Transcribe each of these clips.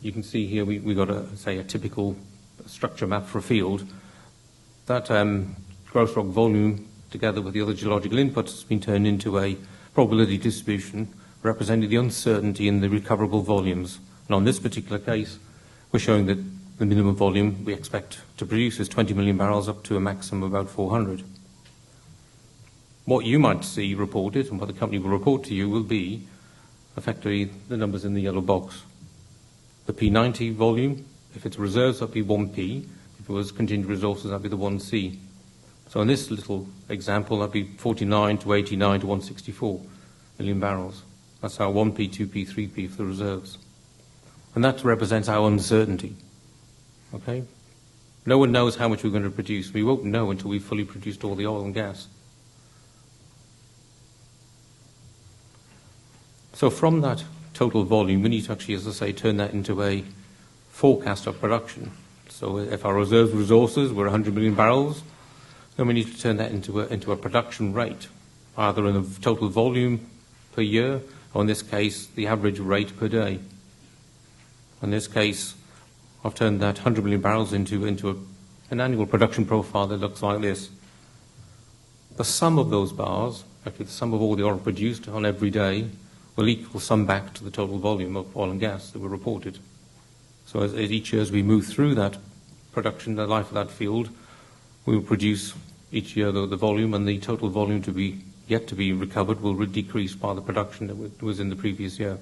you can see here we got a typical structure map for a field. That gross rock volume, together with the other geological inputs, has been turned into a probability distribution representing the uncertainty in the recoverable volumes. And on this particular case, we're showing that the minimum volume we expect to produce is 20 million barrels up to a maximum of about 400. What you might see reported and what the company will report to you will be effectively the numbers in the yellow box. The P90 volume, if it's reserves, that'd be 1P. If it was contingent resources, that'd be the 1C. So in this little example, that'd be 49 to 89 to 164 million barrels. That's our 1P, 2P, 3P for the reserves. And that represents our uncertainty. Okay? No one knows how much we're going to produce. We won't know until we've fully produced all the oil and gas. So from that total volume, we need to actually, as I say, turn that into a forecast of production. So if our reserves resources were 100 million barrels, then we need to turn that into a production rate, either in the total volume per year, or in this case, the average rate per day. In this case, I've turned that 100 million barrels into an annual production profile that looks like this. The sum of those bars, actually the sum of all the oil produced on every day, will equal sum back to the total volume of oil and gas that were reported. So as each year as we move through that production, the life of that field, we will produce each year the volume, and the total volume to be yet to be recovered will decrease by the production that was in the previous year.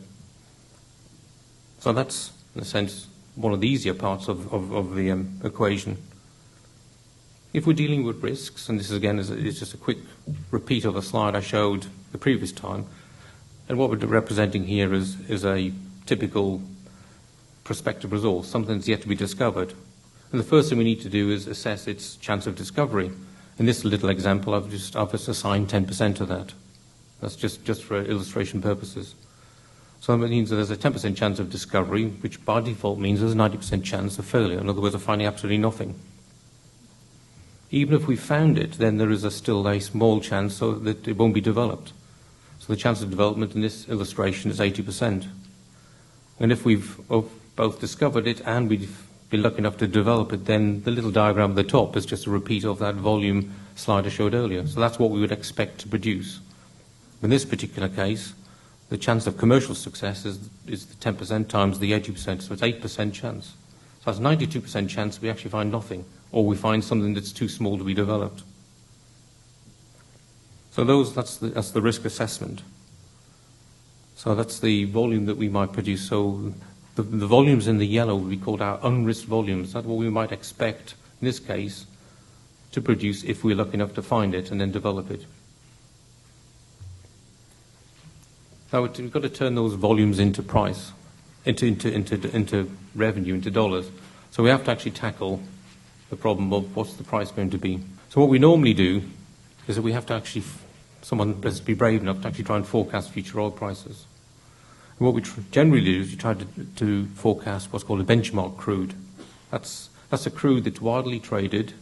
So that's, in a sense, one of the easier parts of the equation. If we're dealing with risks, and this is again is just a quick repeat of a slide I showed the previous time, and what we're representing here is a typical prospective resource, something that's yet to be discovered. And the first thing we need to do is assess its chance of discovery. In this little example, I've just assigned 10% of that. That's just for illustration purposes. So that means that there's a 10% chance of discovery, which by default means there's a 90% chance of failure. In other words, of finding absolutely nothing. Even if we found it, then there is still a small chance so that it won't be developed. So the chance of development in this illustration is 80%. And if we've both discovered it and we've been lucky enough to develop it, then the little diagram at the top is just a repeat of that volume slide I showed earlier. So that's what we would expect to produce. In this particular case, the chance of commercial success is the 10% times the 80%, so it's 8% chance. So that's 92% chance we actually find nothing, or we find something that's too small to be developed. So that's the risk assessment. So that's the volume that we might produce. So the volumes in the yellow would be called our unrisked volumes. That's what we might expect, in this case, to produce if we're lucky enough to find it and then develop it. Now we've got to turn those volumes into price, into revenue, into dollars. So we have to actually tackle the problem of what's the price going to be. So what we normally do is that we have to actually, someone has to be brave enough to actually try and forecast future oil prices. And what we generally do is we try to forecast what's called a benchmark crude. That's a crude that's widely traded,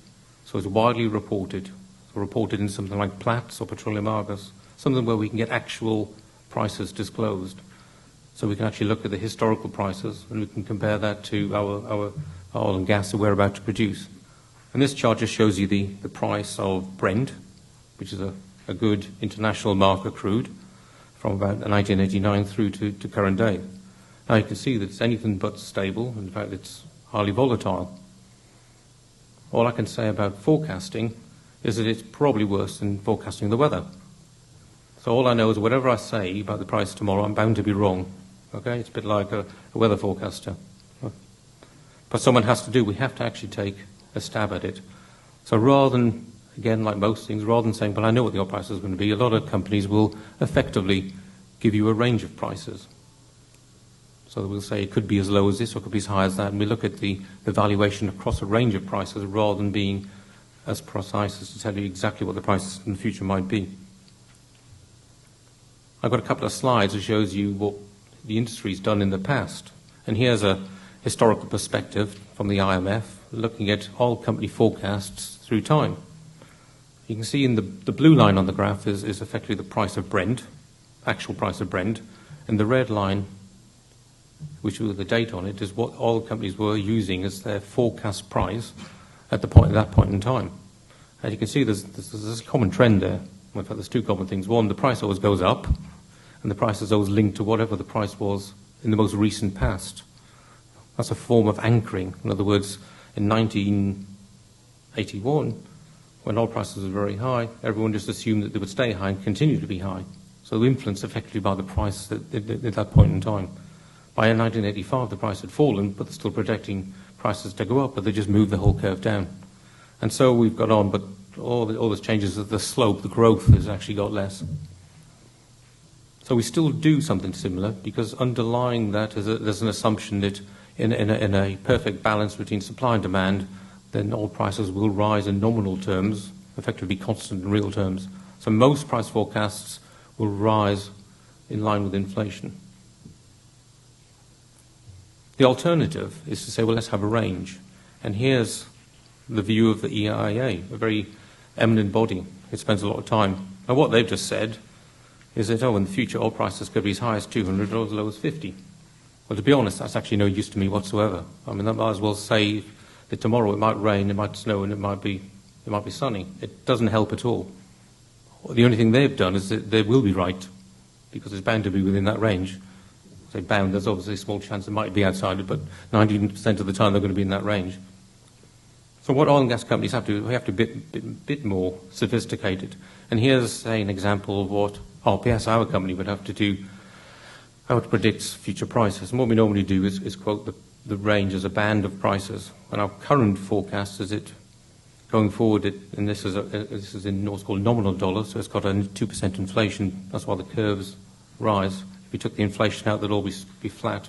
so it's widely reported. So reported in something like Platts or Petroleum Argus, something where we can get actual prices disclosed. So we can actually look at the historical prices and we can compare that to our oil and gas that we're about to produce. And this chart just shows you the price of Brent, which is a good international marker crude, from about 1989 through to current day. Now you can see that it's anything but stable. In fact, it's highly volatile. All I can say about forecasting is that it's probably worse than forecasting the weather. So all I know is whatever I say about the price tomorrow, I'm bound to be wrong. Okay? It's a bit like a weather forecaster. But someone has to do. We have to actually take a stab at it. So rather than, again, like most things, rather than saying, well, I know what the oil price is going to be, a lot of companies will effectively give you a range of prices. So we'll say it could be as low as this or it could be as high as that, and we look at the valuation across a range of prices rather than being as precise as to tell you exactly what the prices in the future might be. I've got a couple of slides that shows you what the industry's done in the past. And here's a historical perspective from the IMF looking at oil company forecasts through time. You can see in the blue line on the graph is effectively the price of Brent, actual price of Brent, and the red line which with the date on it, is what oil companies were using as their forecast price at that point in time. As you can see, there's a common trend there. In fact, there's two common things. One, the price always goes up, and the price is always linked to whatever the price was in the most recent past. That's a form of anchoring. In other words, in 1981, when oil prices were very high, everyone just assumed that they would stay high and continue to be high. So they were influenced effectively by the price at that point in time. By 1985, the price had fallen, but they're still projecting prices to go up, but they just moved the whole curve down. And so we've got on, but all this changes that the slope, the growth, has actually got less. So we still do something similar, because underlying that is there's an assumption that in a perfect balance between supply and demand, then oil prices will rise in nominal terms, effectively constant in real terms. So most price forecasts will rise in line with inflation. The alternative is to say, well, let's have a range. And here's the view of the EIA, a very eminent body. It spends a lot of time. And what they've just said is that, in the future, oil prices could be as high as $200, as low as $50. Well, to be honest, that's actually no use to me whatsoever. I mean, I might as well say that tomorrow it might rain, it might snow, and it might be sunny. It doesn't help at all. The only thing they've done is that they will be right, because it's bound to be within that range. I say bound, there's obviously a small chance it might be outside it, but 90% of the time they're going to be in that range. So what oil and gas companies have to do, we have to be a bit more sophisticated. And here's, say, an example of what RPS, our company, would have to do, how it predicts future prices. And what we normally do is quote the range as a band of prices. And our current forecast is it going forward, and this is in what's called nominal dollars, so it's got a 2% inflation. That's why the curves rise. If we took the inflation out, they'd all be flat.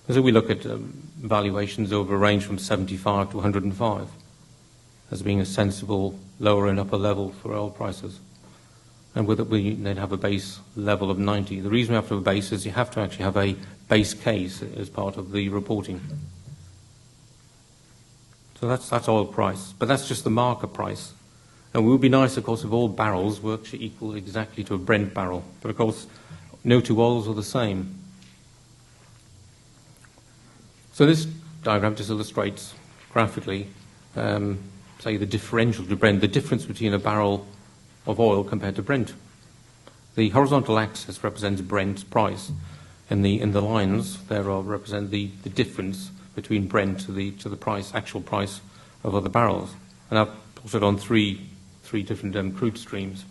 So we look at valuations over a range from 75 to 105 as being a sensible lower and upper level for oil prices. And with it, we then have a base level of 90. The reason we have to have a base is you have to actually have a base case as part of the reporting. So that's oil price. But that's just the market price. And it would be nice, of course, if all barrels were actually equal exactly to a Brent barrel. But, of course, no two oils are the same. So this diagram just illustrates graphically, say, the differential to Brent, the difference between a barrel of oil compared to Brent. The horizontal axis represents Brent's price, and in the lines there represent the difference between Brent to the price, actual price of other barrels. And I've plotted on three different crude streams.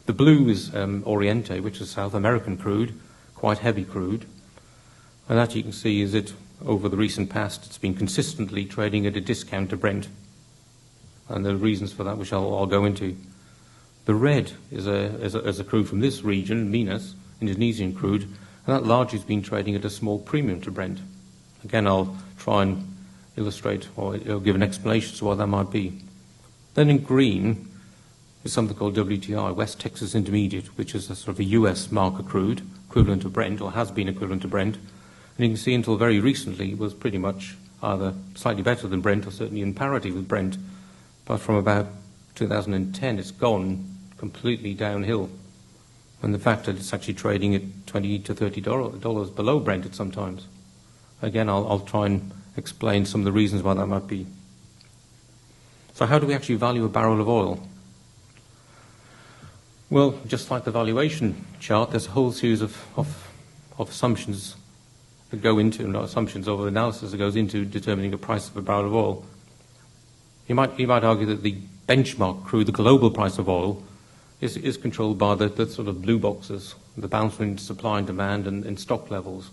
The blue is Oriente, which is South American crude, quite heavy crude. And that you can see is it over the recent past, it's been consistently trading at a discount to Brent. And there are reasons for that, which I'll go into. The red is a crude from this region, Minas, Indonesian crude, and that largely has been trading at a small premium to Brent. Again, I'll try and illustrate or give an explanation as to why that might be. Then in green is something called WTI, West Texas Intermediate, which is a sort of a US marker crude, equivalent to Brent, or has been equivalent to Brent. And you can see until very recently it was pretty much either slightly better than Brent or certainly in parity with Brent. But from about 2010, it's gone completely downhill. And the fact that it's actually trading at $20 to $30 below Brent at sometimes. Again, I'll try and explain some of the reasons why that might be. So how do we actually value a barrel of oil? Well, just like the valuation chart, there's a whole series of assumptions that go into, not assumptions, of analysis that goes into determining the price of a barrel of oil. You might argue that the benchmark crude, the global price of oil, is controlled by the sort of blue boxes, the balance between supply and demand and stock levels.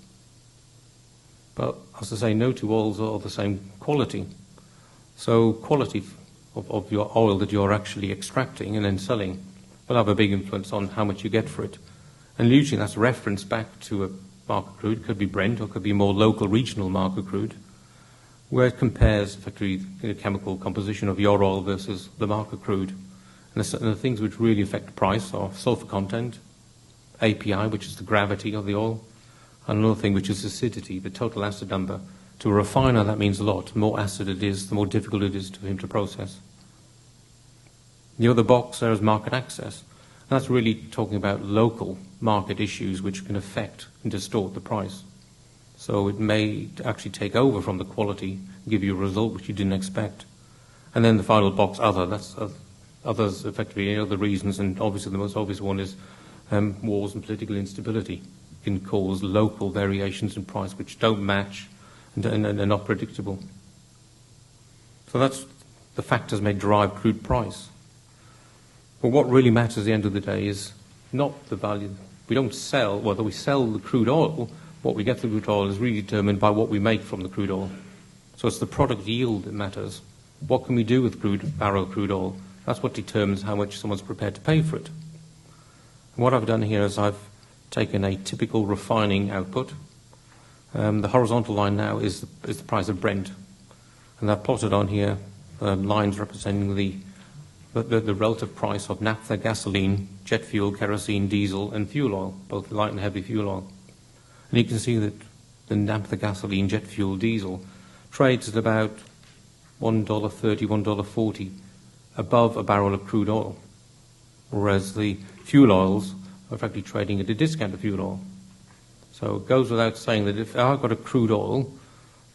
But as I say, no two oils are of the same quality. So quality of your oil that you're actually extracting and then selling will have a big influence on how much you get for it. And usually that's referenced back to a market crude. It could be Brent or it could be more local regional market crude, where it compares effectively the chemical composition of your oil versus the market crude. And the things which really affect the price are sulfur content, API, which is the gravity of the oil, and another thing which is acidity, the total acid number. To a refiner, that means a lot. The more acid it is, the more difficult it is for him to process. The other box there is market access. And that's really talking about local market issues which can affect and distort the price. So it may actually take over from the quality, give you a result which you didn't expect. And then the final box, other, that's others effectively, other reasons, and obviously the most obvious one is wars and political instability can cause local variations in price which don't match and are not predictable. So that's the factors may drive crude price. But what really matters at the end of the day is not the value. We don't sell, whether we sell the crude oil, what we get from the crude oil is really determined by what we make from the crude oil. So it's the product yield that matters. What can we do with barrel crude oil? That's what determines how much someone's prepared to pay for it. And what I've done here is I've taken a typical refining output. The horizontal line now is the price of Brent. And I've plotted on here lines representing the relative price of naphtha, gasoline, jet fuel, kerosene, diesel, and fuel oil, both light and heavy fuel oil. And you can see that the naphtha, gasoline, jet fuel, diesel trades at about $1.30, $1.40 above a barrel of crude oil, whereas the fuel oils are effectively trading at a discount to fuel oil. So it goes without saying that if I've got a crude oil,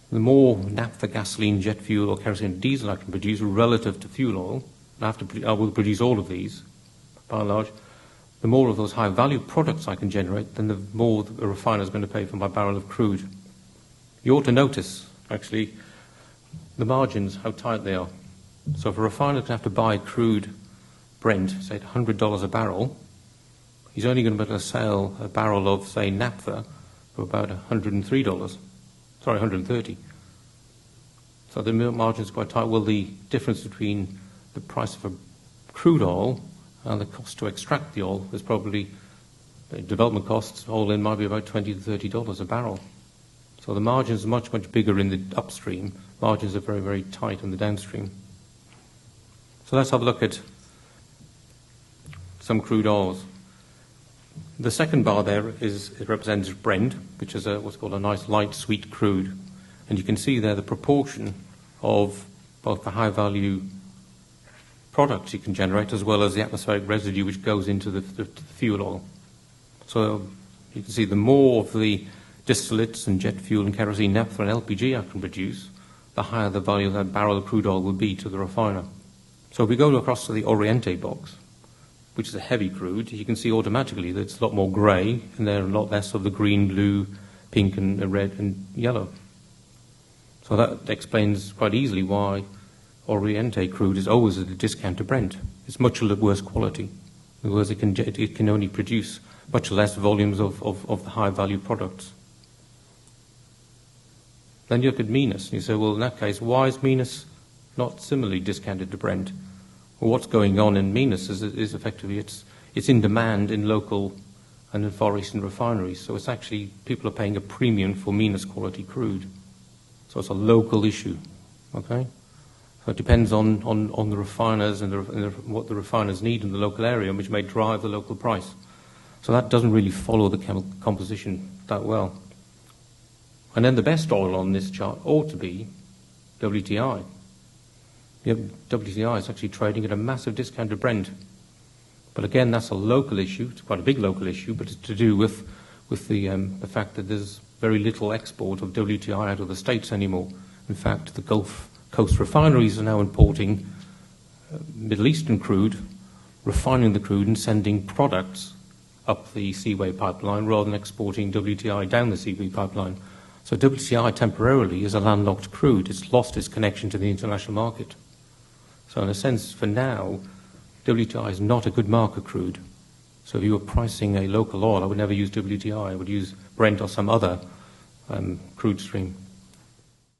the more naphtha, gasoline, jet fuel, or kerosene and diesel I can produce relative to fuel oil, I will produce all of these, by and large, the more of those high-value products I can generate, then the more the refiner is going to pay for my barrel of crude. You ought to notice, actually, the margins, how tight they are. So if a refiner can have to buy crude Brent, say at $100 a barrel, he's only going to be able to sell a barrel of, say, naphtha for about $103. Sorry, $130. So the margins are quite tight. Well, the difference between the price of a crude oil and the cost to extract the oil is probably, the development costs all in might be about $20 to $30 a barrel. So the margins are much, much bigger in the upstream. Margins are very, very tight in the downstream. So let's have a look at some crude oils. The second bar there it represents Brent, which is what's called a nice light sweet crude. And you can see there the proportion of both the high-value products you can generate as well as the atmospheric residue which goes into the fuel oil. So you can see the more of the distillates and jet fuel and kerosene, naphtha and LPG I can produce, the higher the value of that barrel of crude oil will be to the refiner. So if we go across to the Oriente box, which is a heavy crude, you can see automatically that it's a lot more grey and there are a lot less of the green, blue, pink and red and yellow. So that explains quite easily why Oriente crude is always at a discount to Brent. It's much worse quality, because it can only produce much less volumes of the high-value products. Then you look at Minas, and you say, well, in that case, why is Minas not similarly discounted to Brent? Well, what's going on in Minas is effectively it's in demand in local and in Far Eastern refineries. So it's actually, people are paying a premium for Minas quality crude. So it's a local issue, okay? So it depends on the refiners and what the refiners need in the local area, which may drive the local price. So that doesn't really follow the chemical composition that well. And then the best oil on this chart ought to be WTI. WTI is actually trading at a massive discount to Brent. But again, that's a local issue. It's quite a big local issue, but it's to do with the fact that there's very little export of WTI out of the States anymore. In fact, the Gulf Coast refineries are now importing Middle Eastern crude, refining the crude and sending products up the Seaway pipeline rather than exporting WTI down the Seaway pipeline. So WTI temporarily is a landlocked crude. It's lost its connection to the international market. So in a sense, for now, WTI is not a good marker crude. So if you were pricing a local oil, I would never use WTI. I would use Brent or some other crude stream.